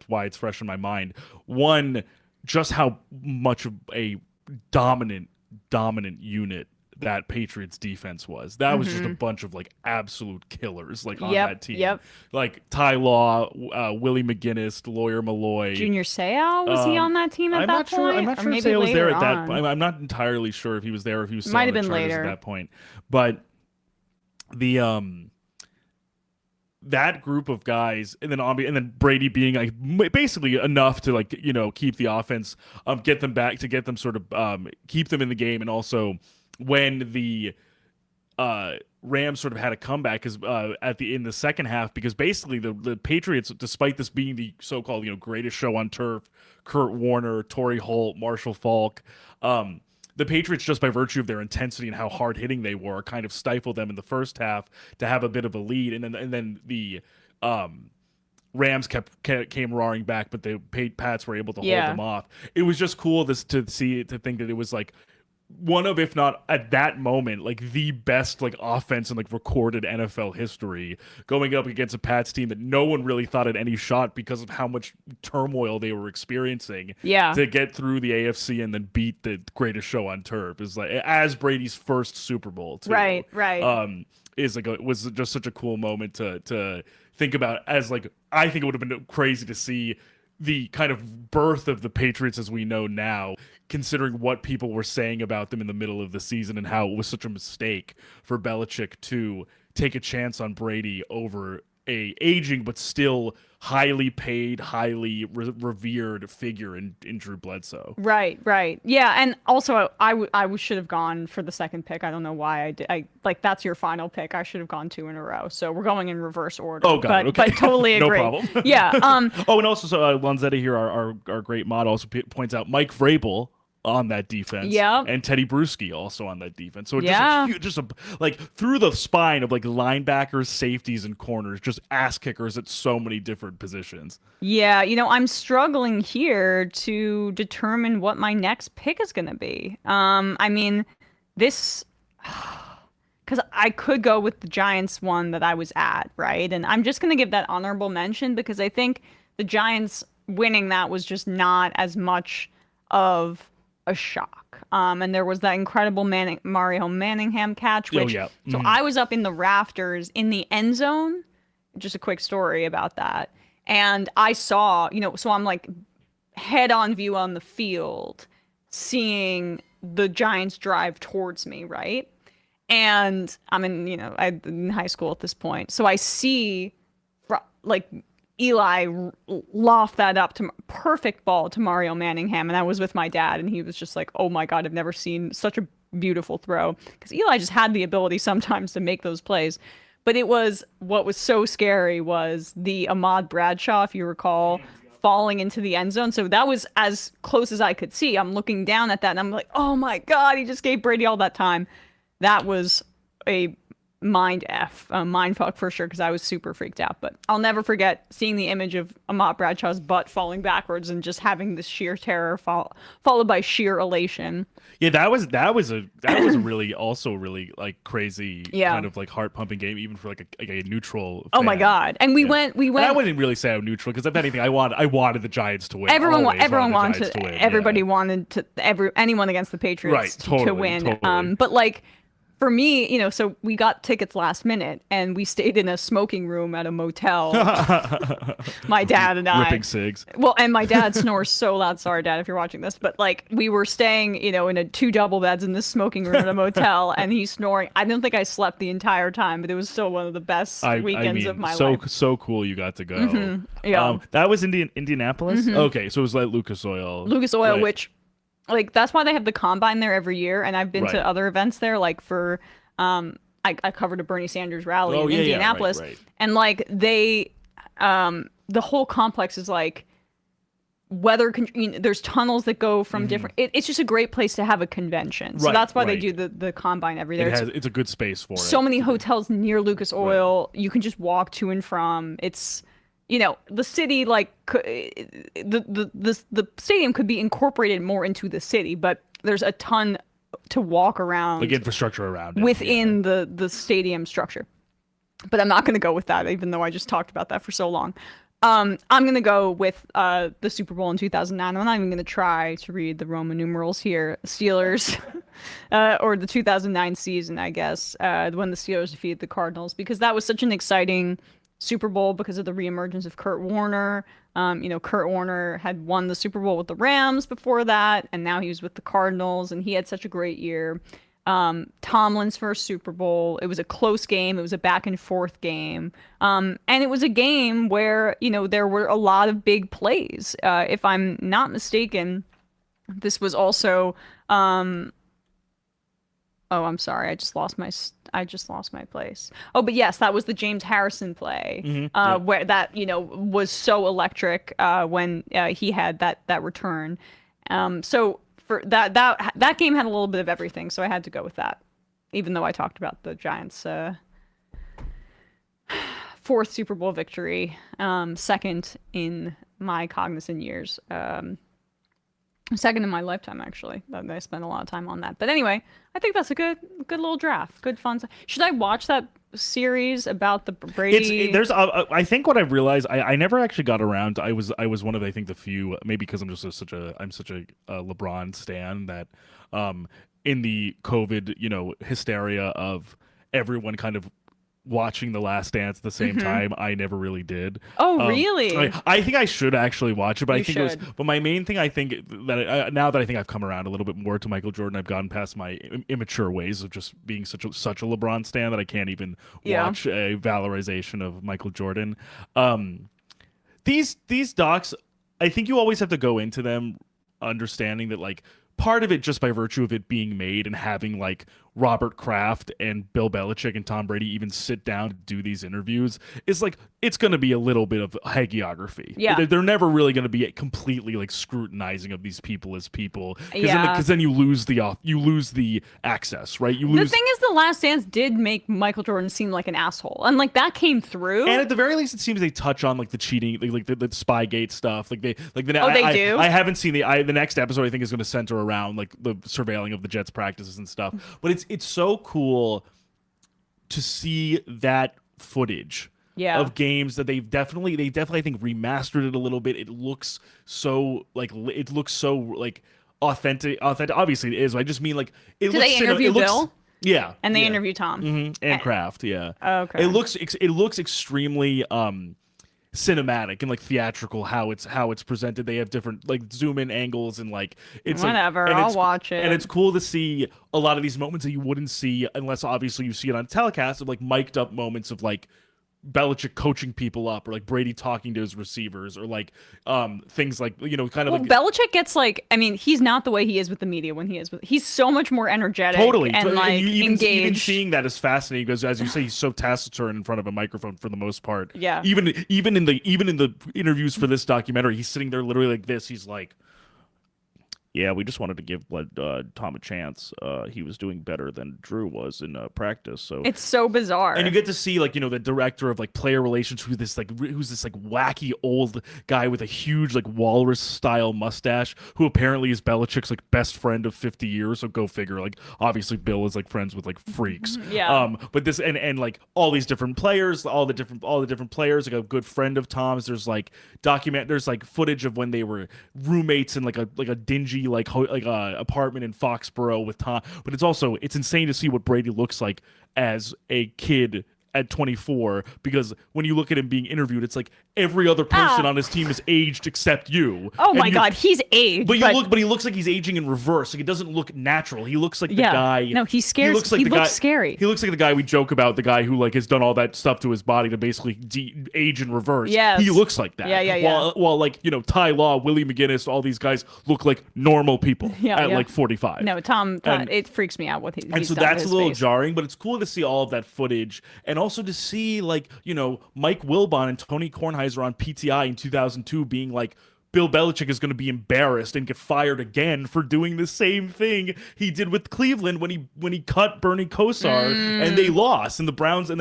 why it's fresh in my mind. One, just how much of a dominant unit that Patriots defense was. That was just a bunch of absolute killers on that team. Yep. Like Ty Law, Willie McGinnis, Lawyer Malloy. Junior Seau, was he on that team at that point? I'm not sure if Seau was there at that point. I'm not entirely sure if he was there or if he was still on the Chargers at that point. But the that group of guys, and then Brady being basically enough to keep the offense, get them back, to get them sort of keep them in the game, and also when the Rams sort of had a comeback in the second half, because basically the Patriots, despite this being the so-called greatest show on turf, Kurt Warner, Torrey Holt, Marshall Faulk, the Patriots, just by virtue of their intensity and how hard-hitting they were, kind of stifled them in the first half to have a bit of a lead, and then the Rams came roaring back, but the Pats were able to hold them off. It was just cool to think that it was one of, if not at that moment, the best offense in recorded NFL history, going up against a Pats team that no one really thought had any shot because of how much turmoil they were experiencing. Yeah. To get through the AFC and then beat the greatest show on turf is as Brady's first Super Bowl too. Right. It was just such a cool moment to think about, as I think it would have been crazy to see the kind of birth of the Patriots as we know now, considering what people were saying about them in the middle of the season and how it was such a mistake for Belichick to take a chance on Brady over a aging but still highly paid, highly revered figure in Drew Bledsoe. Right. Yeah, and also I should have gone for the second pick. I don't know why I did. That's your final pick. I should have gone 2 in a row. So we're going in reverse order. Oh, got it. Okay. But totally agree. No problem. Yeah. And also, Lanzetti here, our great mod, also points out Mike Vrabel on that defense, and Teddy Bruschi also on that defense. So just through the spine of linebackers, safeties, and corners, just ass kickers at so many different positions. Yeah, I'm struggling here to determine what my next pick is going to be. This, because I could go with the Giants one that I was at, right? And I'm just going to give that honorable mention because I think the Giants winning that was just not as much of a shock. And there was that incredible Mario Manningham catch, which so I was up in the rafters in the end zone. Just a quick story about that. And I saw, so I'm head-on view on the field, seeing the Giants drive towards me, right? And I'm I'm in high school at this point, so I see like Eli loft that up to perfect ball to Mario Manningham, and I was with my dad, and he was just like, "Oh my God, I've never seen such a beautiful throw," because Eli just had the ability sometimes to make those plays. But what was so scary was the Ahmad Bradshaw, if you recall, falling into the end zone. So that was as close as I could see. I'm looking down at that, and I'm like, "Oh my God, he just gave Brady all that time." That was a mind fuck for sure, because I was super freaked out. But I'll never forget seeing the image of Ahmad Bradshaw's butt falling backwards and just having this sheer terror followed by sheer elation. Yeah, that was a really like crazy kind of like heart pumping game, even for like a neutral fan. Oh my God. And we went And I wouldn't really say I'm neutral, because if anything, I wanted the Giants to win. Everyone wanted to win. Everybody wanted to anyone against the Patriots to win. Totally. But like, for me, so we got tickets last minute, and we stayed in a smoking room at a motel. My dad and I. Ripping cigs. Well, and my dad snores so loud. Sorry, Dad, if you're watching this. But like, we were staying, in two double beds in this smoking room at a motel, and he's snoring. I don't think I slept the entire time, but it was still one of the best weekends of my life. So cool you got to go. Yeah. That was Indianapolis? Okay, so it was like Lucas Oil. Lucas Oil, right. Which... like, that's why they have the combine there every year, and I've been to other events there, like for I covered a Bernie Sanders rally in Indianapolis, right. And like the whole complex is like there's tunnels that go from different. It's just a great place to have a convention, so that's why they do the combine every day. It's a good space for it. So many hotels near Lucas Oil, you can just walk to and from. It's the city, like the stadium could be incorporated more into the city, but there's a ton to walk around, like infrastructure around it, within the stadium structure. But I'm not going to go with that, even though I just talked about that for so long. I'm going to go with the Super Bowl in 2009. I'm not even going to try to read the Roman numerals here. Steelers, or the 2009 season, I guess, when the Steelers defeated the Cardinals, because that was such an exciting Super Bowl because of the reemergence of Kurt Warner. Kurt Warner had won the Super Bowl with the Rams before that, and now he was with the Cardinals, and he had such a great year. Tomlin's first Super Bowl, it was a close game. It was a back and forth game. And it was a game where, there were a lot of big plays. If I'm not mistaken, this was also, oh, I'm sorry. I just lost my place. Oh, but yes, that was the James Harrison play, where that was so electric when he had that return. So for that game had a little bit of everything, so I had to go with that, even though I talked about the Giants' fourth Super Bowl victory, second in my cognizant years. Second in my lifetime, actually. I spent a lot of time on that. But anyway, I think that's a good little draft. Good fun. Should I watch that series about the Brady? I think what I realized, I never actually got around. I was one of, I think, the few, maybe because I'm just such a LeBron stan, that in the COVID hysteria of everyone kind of watching The Last Dance at the same time, I never really did. Oh, really? I think I should actually watch it, but But my main thing, I think that now that I think I've come around a little bit more to Michael Jordan, I've gotten past my immature ways of just being such a LeBron stan that I can't even watch a valorization of Michael Jordan. These docs, I think you always have to go into them understanding that, like, part of it, just by virtue of it being made and having like Robert Kraft and Bill Belichick and Tom Brady even sit down to do these interviews, is like, it's going to be a little bit of hagiography. Yeah. They're never really going to be completely like scrutinizing of these people as people. Because then you lose the access, right? The thing is, The Last Dance did make Michael Jordan seem like an asshole. And like, that came through. And at the very least, it seems they touch on like the cheating, like the Spygate stuff. Like they do? I haven't seen the next episode, I think, is going to center around like the surveilling of the Jets practices and stuff. But it's so cool to see that footage of games that they've definitely I think remastered it a little bit. It looks so authentic. Obviously it is. I just mean, like, Did they interview Bill? Yeah. And they interview Tom. And Kraft, yeah. Okay. It looks extremely cinematic and like theatrical how it's presented. They have different like zoom in angles and like it's Whatever, like, and I'll it's- watch it. And it's cool to see a lot of these moments that you wouldn't see unless obviously you see it on telecast, of like mic'd up moments of like Belichick coaching people up, or like Brady talking to his receivers, or like things like, you know, kind of Well, like Belichick gets like, I mean, he's not the way he is with the media when he is with. He's so much more energetic totally and like even engaged. seeing that is fascinating because, as you say, he's so taciturn in front of a microphone for the most part. Yeah. Even in the interviews for this documentary, he's sitting there literally like this. He's like, yeah, we just wanted to give Tom a chance. He was doing better than Drew was in practice. So It's so bizarre. and you get to see like, you know, the director of like player relations, who's this wacky old guy with a huge like walrus style mustache, who apparently is Belichick's like best friend of 50 years. So go figure. Like obviously Bill is like friends with like freaks. Yeah. But this and like all these different players, all the different players. Like a good friend of Tom's. There's like footage of when they were roommates in like a dingy apartment in Foxborough with Tom. But it's insane to see what Brady looks like as a kid at 24, because when you look at him being interviewed, it's like every other person on his team is aged except you. Oh And my God, he's aged. But he looks like he's aging in reverse. Like it doesn't look natural. He looks like the guy. No, he scares. He looks like he the looks guy, scary. He looks like the guy we joke about, the guy who like has done all that stuff to his body to basically age in reverse. Yes. He looks like that. Yeah. While like, you know, Ty Law, Willie McGinnis, all these guys look like normal people at like 45. No, Tom, And- it freaks me out what he's And so done to that's a his little face. jarring, but it's cool to see all of that footage, and also to see like, you know, Mike Wilbon and Tony Kornheiser on PTI in 2002 being like, Bill Belichick is going to be embarrassed and get fired again for doing the same thing he did with Cleveland when he cut Bernie Kosar and they lost, and the Browns and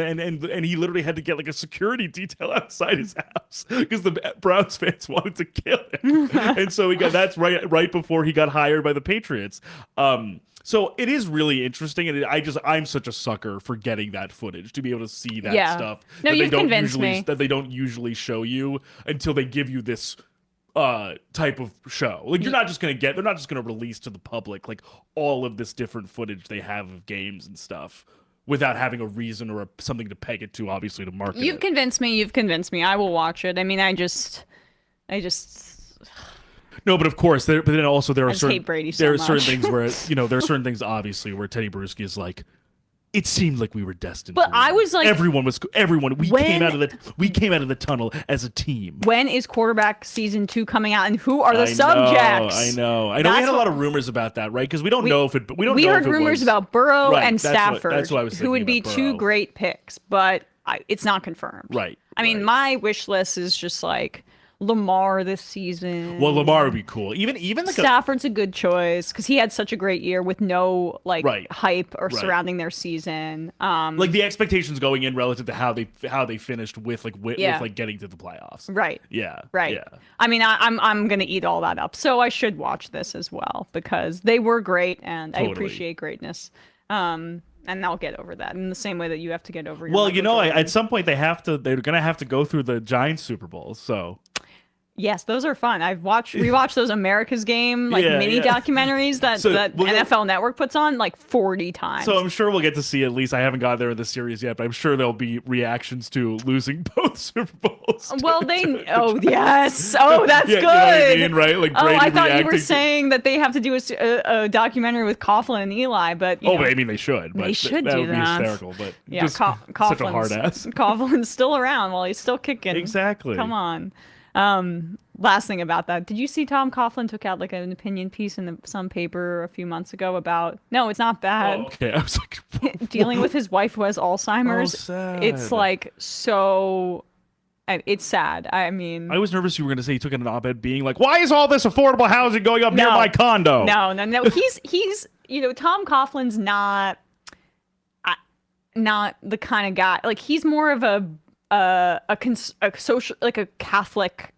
he literally had to get like a security detail outside his house because the Browns fans wanted to kill him. And so that's right before he got hired by the Patriots. So it is really interesting, and I'm such a sucker for getting that footage, to be able to see that stuff. No, that you've they don't convinced usually, me. that they don't usually show you until they give you this type of show. Like they're not just gonna release to the public like all of this different footage they have of games and stuff without having a reason or something to peg it to, obviously, to market You've it. convinced me. You've convinced me. I will watch it. I mean, I just. No, but of course, but then also there are just certain hate Brady so there are certain much. things where there are certain things obviously where Teddy Bruschi is like, it seemed like we were destined. But to I win. was like, everyone. We when- came out of the tunnel as a team. When is quarterback season 2 coming out, and who are the I subjects? I know. We That's had a what- lot of rumors about that, right? Because we don't know if it. We don't. We know heard if it rumors was, about Burrow Right, and that's what- Stafford, that's what I was who would be thinking about two Burrow. great picks, but it's not confirmed. Right. I mean, right. my wish list is just like Lamar this season. Well, Lamar would be cool. Even like Stafford's a good choice because he had such a great year with no like Right. hype or Right. surrounding their season. like the expectations going in relative to how they finished with Yeah. like getting to the playoffs. Right. Yeah. Right. Yeah. I mean, I'm gonna eat all that up, so I should watch this as well because they were great, and I Totally. appreciate greatness. And I'll get over that in the same way that you have to get over your. Well, Michael you know, Jordan. at some point they're gonna have to go through the Giants Super Bowls. So Yes, those are fun. I've rewatched those America's Game mini documentaries that So, that we'll get- NFL Network puts on like 40 times. So I'm sure we'll get to see, at least I haven't got there in the series yet, but I'm sure there'll be reactions to losing both Super Bowls. Well, oh yes, oh that's Yeah, good. you know what I mean, right? Like Oh, Brady I thought you were reacting. saying that they have to do a documentary with Coughlin and Eli, but you know, But I mean, they should. But they should that do would that. be hysterical. But yeah, just such a Coughlin's hard ass. Coughlin's still around while he's still kicking. Exactly. Come on. Last thing about that, did you see Tom Coughlin took out like an opinion piece in some paper a few months ago about? No, it's not bad. Oh, okay, I was like, Dealing with his wife who has Alzheimer's. Oh, sad. It's like so. It's sad. I mean, I was nervous you were going to say he took an op-ed being like, "Why is all this affordable housing going up near my condo?" No. He's Tom Coughlin's not the kind of guy. Like he's more of a social, like a Catholic,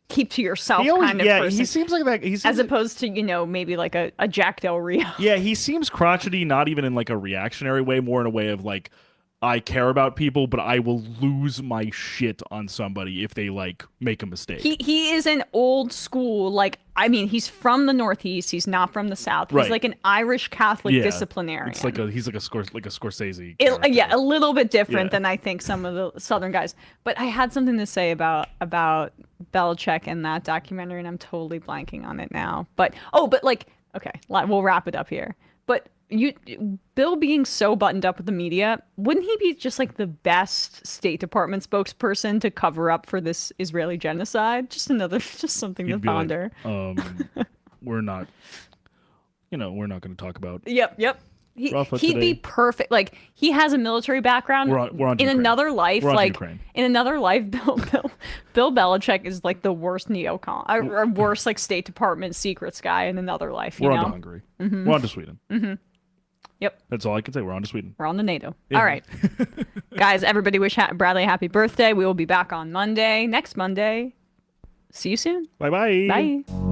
keep to yourself kind of person. he seems like that. He seems as opposed to maybe like a Jack Del Rio. Yeah, he seems crotchety, not even in like a reactionary way, more in a way of like, I care about people, but I will lose my shit on somebody if they like make a mistake. He is an old school, like, I mean, he's from the Northeast. He's not from the South. He's Right. like an Irish Catholic Yeah. disciplinarian. It's like he's like a Scorsese. Yeah, a little bit different Yeah. than I think some of the Southern guys. But I had something to say about Belichick and that documentary, and I'm totally blanking on it now. But like, okay, we'll wrap it up here. But Bill being so buttoned up with the media, wouldn't he be just like the best State Department spokesperson to cover up for this Israeli genocide? Just something to He'd be like, ponder. we're not going to talk about. Yep. Rafa He'd be today. perfect. Like, he has a military background. We're on to in Ukraine. another life, We're on to like Ukraine. in another life, Bill Belichick is like the worst neocon or worst like State Department secrets guy in another life. You We're know? on to Hungary. We're on to Sweden. Yep. That's all I can say. We're on to Sweden. We're on to NATO. Yeah. All right. Guys, everybody wish Bradley a happy birthday. We will be back on Monday, next Monday. See you soon. Bye-bye. Bye.